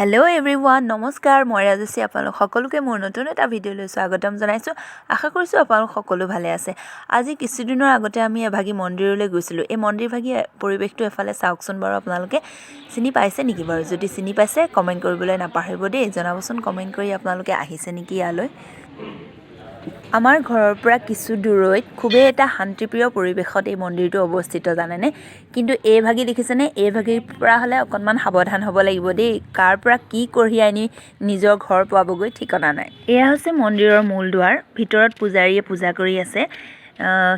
hello everyone नमस्कार মই ৰাজশ্ৰী আপোনালোক সকলোকে মোৰ নতুন এটা ভিডিঅ'লৈ স্বাগতম জনাইছো আশা কৰিছো আপোনালোক সকলো ভালে আছে আজি কিছুদিনৰ আগতে আমি এভাগী মন্দিৰলৈ গৈছিলো এই মন্দিৰ ভাগী পৰিবেশটো এফালে চাওকচোন বাৰু আপোনালোকে চিনি পাইছে নেকি বাৰু যদি চিনি পাইছে কমেন্ট কৰিবলৈ নাপাহৰিব দেই জনাবচোন কমেন্ট কৰি আপোনালোকে আহিছে নেকি ইয়ালৈ আমাৰ ঘৰৰ পৰা কিছু দূৰৈত খুবে এটা শান্তিপ্ৰিয় পৰিবেশত এই মন্দিৰটো অৱস্থিত জানেনে কিন্তু এই ভাগি দেখিছেনে এই ভাগিৰ পৰা হলে অকনমান সাৱধান হ'ব লাগিব দেই কাৰ পৰা কি কঢ়ি আনি নিজৰ ঘৰ পাবগৈ ঠিকনা নাই এয়া হৈছে মন্দিৰৰ মূল দুৱাৰ ভিতৰত পূজাৰীয়ে পূজা কৰি আছে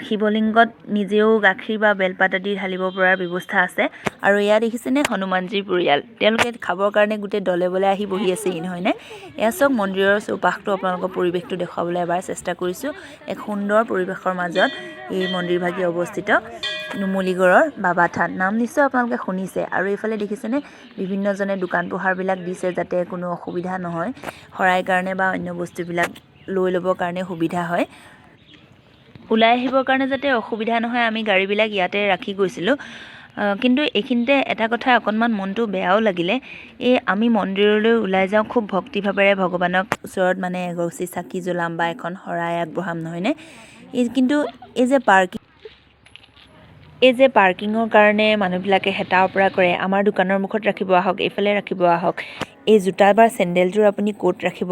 শিৱলিংগত নিজেও গাখীৰ বা বেলপাত আদি ঢালিব পৰাৰ ব্যৱস্থা আছে আৰু এয়া দেখিছেনে হনুমানজীৰ পৰিয়াল তেওঁলোকে খাবৰ কাৰণে গোটে দলে বলে আহি বহি আছে নহয়নে এয়া সব মন্দিৰৰ চৌপাশটো আপোনালোকৰ পৰিবেশটো দেখাবলৈ এবাৰ চেষ্টা কৰিছো এক সুন্দৰ পৰিবেশৰ মাজত এই মন্দিৰ ভাগি অৱস্থিত নুমলীগড়ৰ বাবা থান নাম নিশ্চয় আপোনালোকে শুনিছে আৰু এইফালে দেখিছেনে বিভিন্নজনে দোকান পোহাৰ বিলাক দিছে যাতে কোনো অসুবিধা নহয় হৰাই কাৰণে বা অন্য বস্তুবিলাক লৈ ল'বৰ কাৰণে সুবিধা হয় উলাই আহিবৰ কাৰণে যাতে অসুবিধা নহয় আমি গাড়ীবিলাক ইয়াতে ৰাখি গৈছিলো কিন্তু এখিনতে এটা কথা অকনমান মনটো বেয়াও লাগিলে এই আমি মন্দিৰলৈ উলাই যাওঁ খুব ভক্তিভাৱেৰে ভগৱানক ওচৰত মানে এগছি চাকি জ্বলাম বা এখন হৰাই আগবঢ়াম নহয়নে কিন্তু এই যে পাৰ্কিঙৰ কাৰণে মানুহবিলাকে হেতা অপৰা কৰে আমাৰ দোকানৰ মুখত ৰাখিব আহক এইফালে ৰাখিব আহক এই জোতা বা চেন্ডেলযোৰ আপুনি কোট ৰাখিব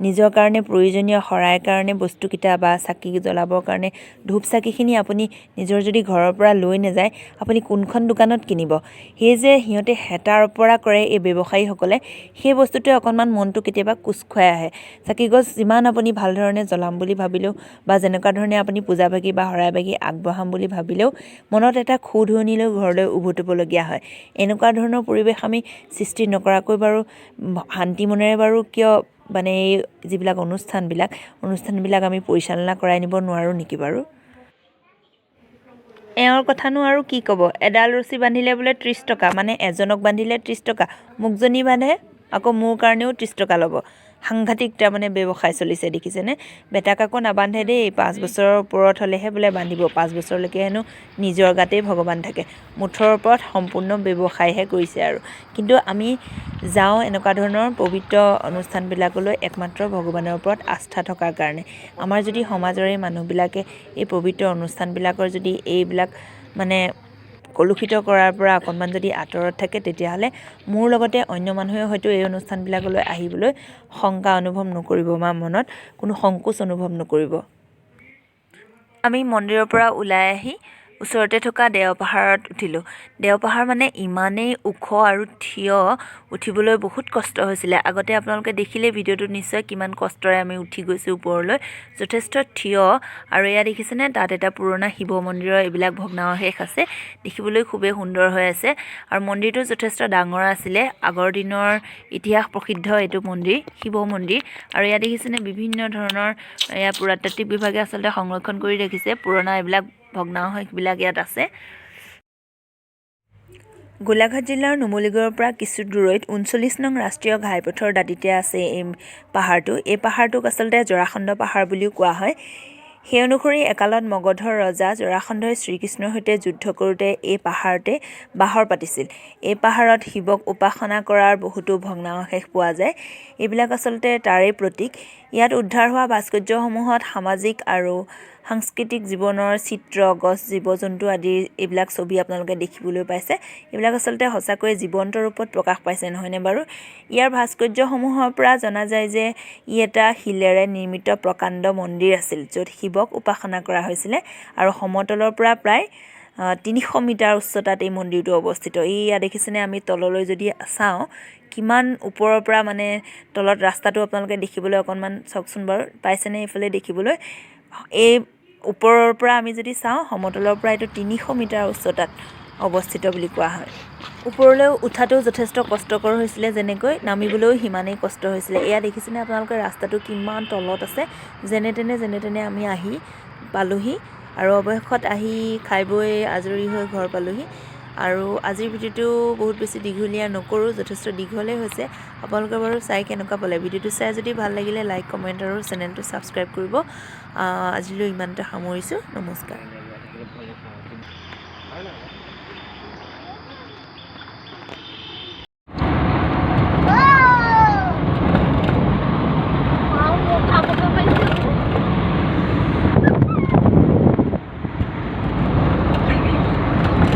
নিজৰ কাৰণে প্ৰয়োজনীয় হৰাই কাৰণে বস্তু কিটা বা চাকি জ্বলাবৰ কাৰণে ধূপ চাকিখিনি আপুনি নিজৰ যদি ঘৰৰ পৰা লৈ নাযায় আপুনি কোনখন দোকানত কিনিব সেই যে হিয়তে হেতাৰ অপৰা কৰে এই ব্যৱসায়ীসকলে সেই বস্তুটোৱে অকনমান মনটো কেতিয়াবা কুচখুৱাই আহে চাকি গছ যিমান আপুনি ভাল ধৰণে জ্বলাম বুলি ভাবিলেও বা যেনেকুৱা ধৰণে আপুনি পূজা ভাগি বা হৰাই ভাগি আগবঢ়াম বুলি ভাবিলেও মনত এটা খুধুনিলৈ ঘৰলৈ উভতিবলগীয়া হয় এনেকুৱা ধৰণৰ পৰিবেশ আমি সৃষ্টি নকৰাকৈ বাৰু শান্তি মনেৰে বাৰু কিয় মানে এই যিবিলাক অনুষ্ঠানবিলাক আমি পৰিচালনা কৰাই নিব নোৱাৰো নেকি বাৰু এওঁৰ কথানো আৰু কি ক'ব এডাল ৰছী বান্ধিলে বোলে 30 টকা মানে এজনক বান্ধিলে 30 টকা মুকজনী বান্ধে আকৌ মোৰ কাৰণেও 30 টকা ল'ব সাংঘাতিক তাৰ মানে ব্যৱসায় চলিছে দেখিছেনে বেটাকাকো নাবান্ধে দেই 5 বছৰৰ ওপৰত হলেহে বোলে বান্ধিব 5 বছৰলৈকে হেনো নিজৰ গাতেই ভগৱান থাকে মুঠৰ ওপৰত সম্পূৰ্ণ ব্যৱসায়হে কৰিছে আৰু কিন্তু আমি যাওঁ এনেকুৱা ধৰণৰ পবিত্ৰ অনুষ্ঠানবিলাকলৈ একমাত্ৰ ভগৱানৰ ওপৰত আস্থা থকাৰ কাৰণে আমাৰ যদি সমাজৰে মানুহবিলাকে এই পবিত্ৰ অনুষ্ঠানবিলাকৰ যদি এইবিলাক মানে কলুষিত কৰাৰ পৰা অকনমান যদি আঁতৰত থাকে তেতিয়াহলে মোৰ লগতে অন্য মানুহে হয়তো এই অনুষ্ঠানবিলাকলৈ আহিবলৈ শংকা অনুভৱ নকৰিব বা মনত কোনো সংকোচ অনুভৱ নকৰিব আমি মন্দিৰৰ পৰা ওলাই আহি ওচৰতে থকা দেওপাহাৰত উঠিলো দেওপাহাৰ মানে ইমানেই ওখ আৰু থিয় উঠিবলৈ বহুত কষ্ট হৈছিলে আগতে আপোনালোকে দেখিলে ভিডিঅ'টো নিশ্চয় কিমান কষ্টৰে আমি উঠি গৈছো ওপৰলৈ যথেষ্ট থিয় আৰু এয়া দেখিছেনে তাত এটা পুৰণা শিৱ মন্দিৰৰ এইবিলাক ভগ্নাৱশেষ আছে দেখিবলৈ খুবেই সুন্দৰ হৈ আছে আৰু মন্দিৰটো যথেষ্ট ডাঙৰ আছিলে আগৰ দিনৰ ইতিহাস প্ৰসিদ্ধ এইটো মন্দিৰ শিৱ মন্দিৰ আৰু এয়া দেখিছেনে বিভিন্ন ধৰণৰ এয়া পুৰাতাত্ত্বিক বিভাগে আচলতে সংৰক্ষণ কৰি ৰাখিছে পুৰণা এইবিলাক ভগ্নাৱশেষবিলাক ইয়াত আছে গোলাঘাট জিলাৰ নুমলীগড়ৰ পৰা কিছু দূৰৈত 39 নং ৰাষ্ট্ৰীয় ঘাইপথৰ দাঁতিতে আছে এই পাহাৰটোক আচলতে জৰাখণ্ড পাহাৰ বুলিও কোৱা হয় সেই অনুসৰি একালত মগধৰ ৰজা জৰাখণ্ডই শ্ৰীকৃষ্ণৰ সৈতে যুদ্ধ কৰোঁতে এই পাহাৰতে বাহৰ পাতিছিল এই পাহাৰত শিৱক উপাসনা কৰাৰ বহুতো ভগ্নাৱশেষ পোৱা যায় এইবিলাক আচলতে তাৰেই প্ৰতীক ইয়াত উদ্ধাৰ হোৱা ভাস্কৰ্যসমূহত সামাজিক আৰু সাংস্কৃতিক জীৱনৰ চিত্ৰ গছ জীৱ-জন্তু আদি এইবিলাক ছবি আপোনালোকে দেখিবলৈ পাইছে এইবিলাক আচলতে সঁচাকৈ জীৱন্ত ৰূপত প্ৰকাশ পাইছে নহয়নে বাৰু ইয়াৰ ভাস্কৰ্যসমূহৰ পৰা জনা যায় যে ই এটা শিলেৰে নিৰ্মিত প্ৰকাণ্ড মন্দিৰ আছিল য'ত শিৱক উপাসনা কৰা হৈছিল আৰু সমতলৰ পৰা প্ৰায় 300 মিটাৰ উচ্চতাত এই মন্দিৰটো অৱস্থিত ইয়া দেখিছেনে আমি তললৈ যদি চাওঁ কিমান ওপৰৰ পৰা মানে তলত ৰাস্তাটো আপোনালোকে দেখিবলৈ অকনমান চাওকচোন বাৰু পাইছেনে এইফালে দেখিবলৈ এই ওপৰৰ পৰা আমি যদি চাওঁ সমতলৰ পৰা এইটো 300 মিটাৰ উচ্চতাত অৱস্থিত বুলি কোৱা হয় ওপৰলৈ উঠাটো যথেষ্ট কষ্টকৰ হৈছিলে যেনেকৈ নামিবলৈও সিমানেই কষ্ট হৈছিলে এয়া দেখিছেনে আপোনালোকে ৰাস্তাটো কিমান তলত আছে যেনে তেনে আমি আহি পালোহি আৰু অৱশেষত আহি খাই বৈ আজৰি হৈ ঘৰ পালোহি আৰু আজিৰ ভিডিঅ'টো বহুত বেছি দীঘলীয়া নকৰোঁ যথেষ্ট দীঘলেই হৈছে আপোনালোকে বাৰু চাই কেনেকুৱা পালে ভিডিঅ'টো চাই যদি ভাল লাগিলে লাইক কমেণ্ট আৰু চেনেলটো ছাবস্ক্ৰাইব কৰিব আজিলৈ ইমানতে সামৰিছোঁ নমস্কাৰ